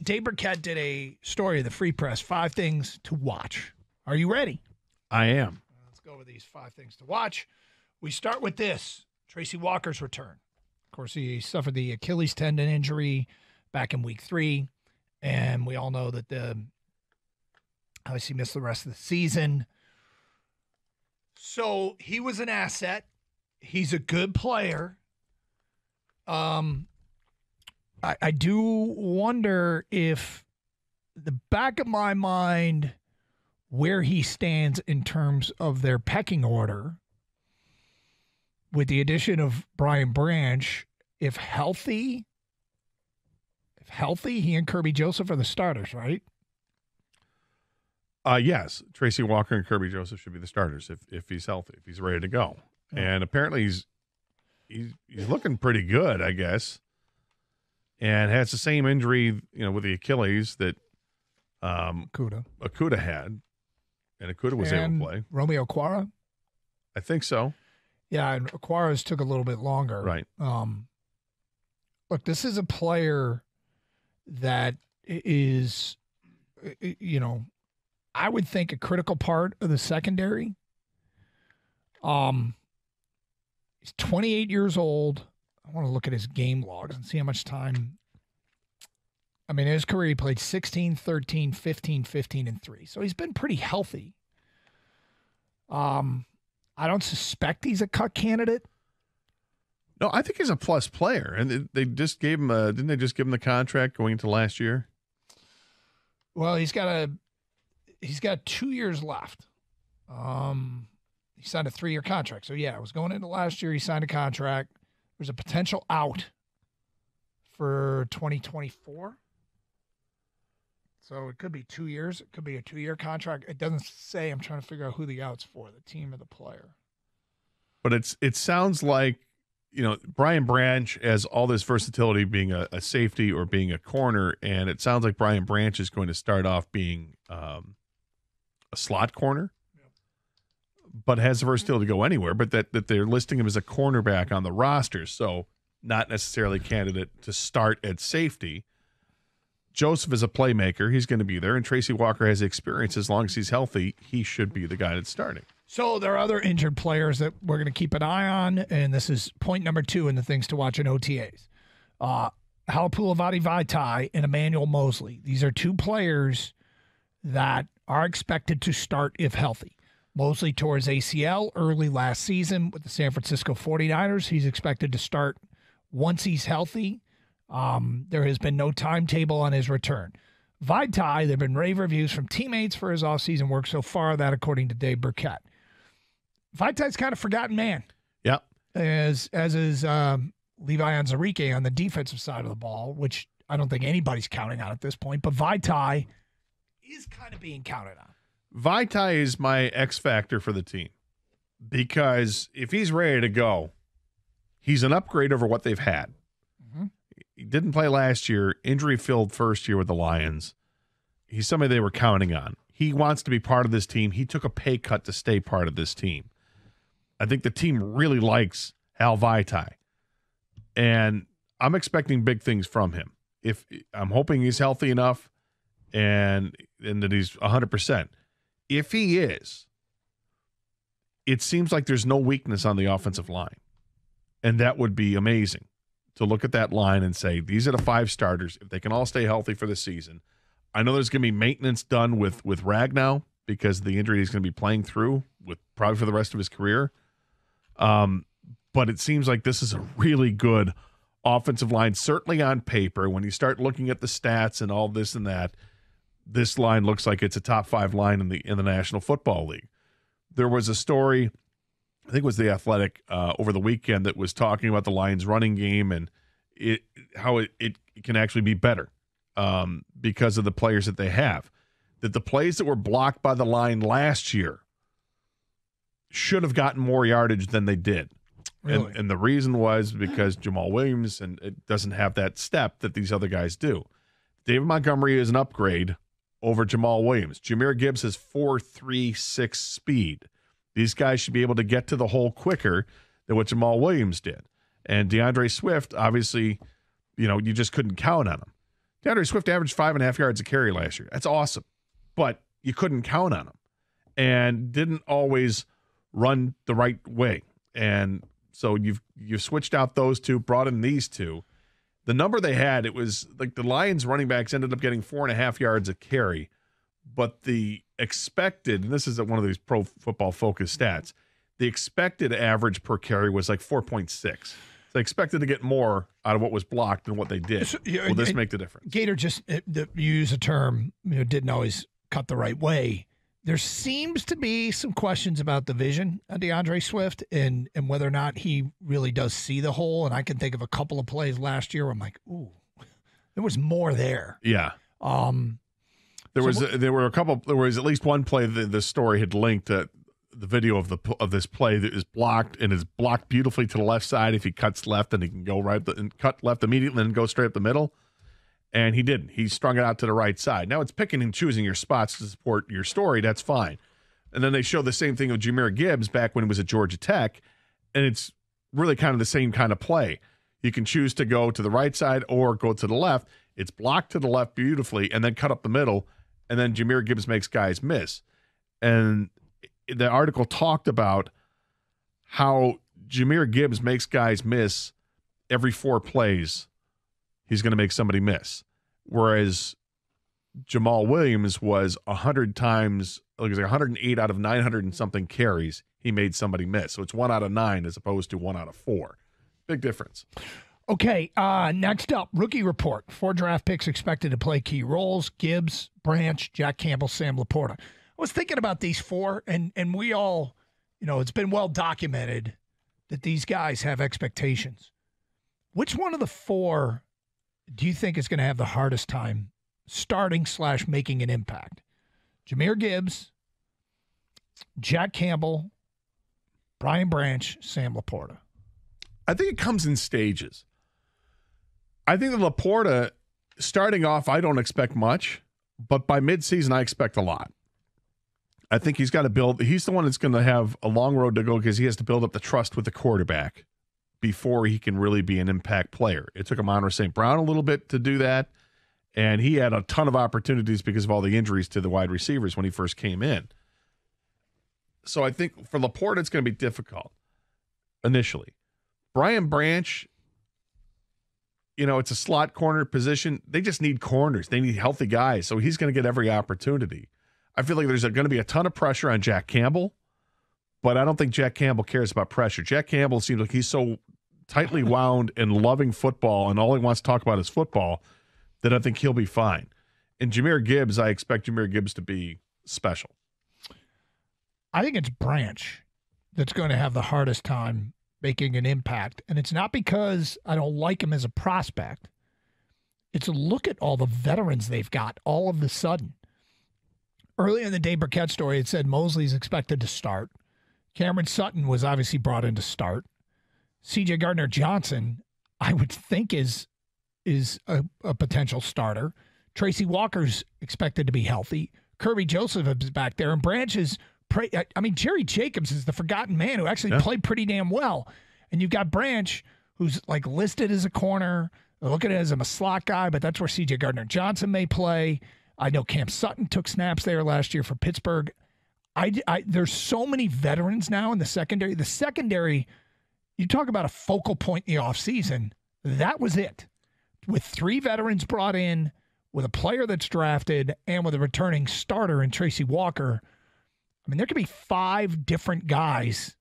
Dave Birkett did a story of the Free Press, 5 things to watch. Are you ready? I am. Let's go over these 5 things to watch. We start with this, Tracy Walker's return. Of course, he suffered the Achilles tendon injury back in week 3, and we all know that obviously missed the rest of the season. So he was an asset. He's a good player. I do wonder if the back of my mind where he stands in terms of their pecking order with the addition of Brian Branch, if healthy, he and Kirby Joseph are the starters, right? Yes, Tracy Walker and Kirby Joseph should be the starters if he's healthy, if he's ready to go. Yeah. And apparently he's looking pretty good, I guess. And has the same injury, with the Achilles that Okudah had, and Okudah was able to play. Romeo Okwara? I think so. Yeah, and Okwara's took a little bit longer. Right. Look, this is a player that is, I would think a critical part of the secondary. He's 28 years old. I want to look at his game logs and see how much time. I mean, in his career, he played 16, 13, 15, 15, and 3. So he's been pretty healthy. I don't suspect he's a cut candidate. No, I think he's a plus player. And they just gave him didn't they just give him the contract going into last year? Well, he's got 2 years left. He signed a 3-year contract. So, yeah, it was going into last year. He signed a contract. There's a potential out for 2024. So it could be 2 years. It could be a 2-year contract. It doesn't say. I'm trying to figure out who the out's for, the team or the player. But it sounds like, Brian Branch has all this versatility being a safety or being a corner, and it sounds like Brian Branch is going to start off being a slot corner. But has the versatility to go anywhere, but that they're listing him as a cornerback on the roster, so not necessarily candidate to start at safety. Joseph is a playmaker. He's going to be there, and Tracy Walker has experience. As long as he's healthy, he should be the guy that's starting. So there are other injured players that we're going to keep an eye on, and this is point number 2 in the things to watch in OTAs. Halapoulivaati Vaitai and Emmanuel Mosley. These are 2 players that are expected to start if healthy. Mosley tore his ACL early last season with the San Francisco 49ers. He's expected to start once he's healthy. There has been no timetable on his return. Vaitai, there have been rave reviews from teammates for his offseason work so far, that according to Dave Birkett. Vaitai's kind of forgotten man. Yeah. As is Levi Onwuzurike on the defensive side of the ball, which I don't think anybody's counting on at this point. But Vaitai is kind of being counted on. Vaitai is my X factor for the team because if he's ready to go, he's an upgrade over what they've had. Mm-hmm. He didn't play last year, injury-filled first year with the Lions. He's somebody they were counting on. He wants to be part of this team. He took a pay cut to stay part of this team. I think the team really likes Hal Vaitai, and I'm expecting big things from him. If I'm hoping he's healthy enough and that he's 100%. If he is, it seems like there's no weakness on the offensive line. And that would be amazing to look at that line and say, these are the 5 starters. If they can all stay healthy for the season. I know there's going to be maintenance done with Ragnow because of the injury he's going to be playing through with probably for the rest of his career. But it seems like this is a really good offensive line, certainly on paper. When you start looking at the stats and all this and that, this line looks like it's a top 5 line in the National Football League. There was a story, I think it was The Athletic, over the weekend that was talking about the Lions' running game and how it can actually be better because of the players that they have. That the plays that were blocked by the line last year should have gotten more yardage than they did. Really? And the reason was because Jamal Williams and it doesn't have that step that these other guys do. David Montgomery is an upgrade over Jamal Williams. Jahmyr Gibbs has 4.36 speed. These guys should be able to get to the hole quicker than what Jamal Williams did. And DeAndre Swift, obviously, you just couldn't count on him. DeAndre Swift averaged 5.5 yards a carry last year. That's awesome. But you couldn't count on him and didn't always run the right way. And so you've switched out those two, brought in these two. The number they had, it was like the Lions running backs ended up getting 4.5 yards a carry, but the expected, and this is one of these Pro Football Focus stats, the expected average per carry was like 4.6. They expected to get more out of what was blocked than what they did. So, will this make the difference? Gator just use a term, didn't always cut the right way. There seems to be some questions about the vision of DeAndre Swift and whether or not he really does see the hole. And I can think of a couple of plays last year where I'm like, ooh, there was more there. Yeah. There was at least one play that the story had linked that the video of this play that is blocked and is blocked beautifully to the left side. If he cuts left, and he can go right and cut left immediately and go straight up the middle. And he didn't. He strung it out to the right side. Now it's picking and choosing your spots to support your story. That's fine. And then they show the same thing with Jahmyr Gibbs back when he was at Georgia Tech, and it's really kind of the same kind of play. You can choose to go to the right side or go to the left. It's blocked to the left beautifully and then cut up the middle, and then Jahmyr Gibbs makes guys miss. And the article talked about how Jahmyr Gibbs makes guys miss every 4 plays. He's going to make somebody miss. Whereas Jamal Williams was 100 times, like 108 out of 900 and something carries, he made somebody miss. So it's 1 out of 9 as opposed to 1 out of 4. Big difference. Okay, next up, rookie report. 4 draft picks expected to play key roles: Gibbs, Branch, Jack Campbell, Sam Laporta. I was thinking about these 4, and we all, it's been well documented that these guys have expectations. Which one of the 4 do you think is going to have the hardest time starting / making an impact? Jahmyr Gibbs, Jack Campbell, Brian Branch, Sam Laporta. I think it comes in stages. I think that Laporta, starting off, I don't expect much, but by midseason, I expect a lot. I think he's got to build. He's the one that's going to have a long road to go because he has to build up the trust with the quarterback before he can really be an impact player. It took Amon-Ra St. Brown a little bit to do that, and he had a ton of opportunities because of all the injuries to the wide receivers when he first came in. So I think for Laporta, it's going to be difficult initially. Brian Branch, it's a slot corner position. They just need corners. They need healthy guys, so he's going to get every opportunity. I feel like there's going to be a ton of pressure on Jack Campbell, but I don't think Jack Campbell cares about pressure. Jack Campbell seems like he's so tightly wound and loving football, and all he wants to talk about is football, that I think he'll be fine. And Jahmyr Gibbs, I expect Jahmyr Gibbs to be special. I think it's Branch that's going to have the hardest time making an impact. And it's not because I don't like him as a prospect. It's a look at all the veterans they've got all of a sudden. Earlier in the Dave Birkett story, it said Mosley's expected to start. Cameron Sutton was obviously brought in to start. C.J. Gardner-Johnson, I would think, is a potential starter. Tracy Walker's expected to be healthy. Kirby Joseph is back there. And Branch is Jerry Jacobs is the forgotten man who actually played pretty damn well. And you've got Branch, who's like listed as a corner. They're looking at it as a slot guy, but that's where C.J. Gardner-Johnson may play. I know Cam Sutton took snaps there last year for Pittsburgh. There's so many veterans now in the secondary. The secondary, you talk about a focal point in the offseason, that was it. With 3 veterans brought in, with a player that's drafted, and with a returning starter in Tracy Walker, there could be 5 different guys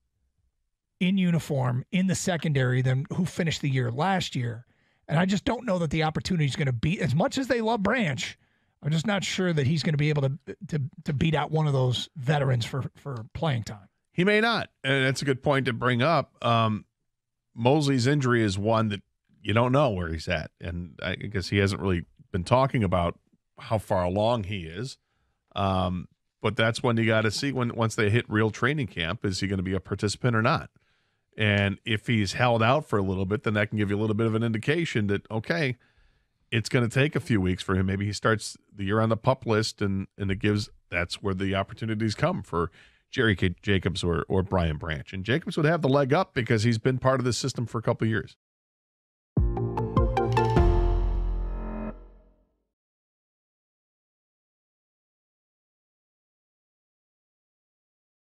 in uniform in the secondary than who finished the year last year. And I just don't know that the opportunity is going to be, as much as they love Branch, I'm just not sure that he's going to be able to beat out one of those veterans for playing time. He may not. And that's a good point to bring up. Mosley's injury is one that you don't know where he's at. And I guess he hasn't really been talking about how far along he is. But that's when you got to see once they hit real training camp, is he going to be a participant or not? And if he's held out for a little bit, then that can give you a little bit of an indication that, okay, it's going to take a few weeks for him. Maybe he starts the year on the PUP list, and that's where the opportunities come for Jerry Jacobs or Brian Branch. And Jacobs would have the leg up because he's been part of the system for a couple of years.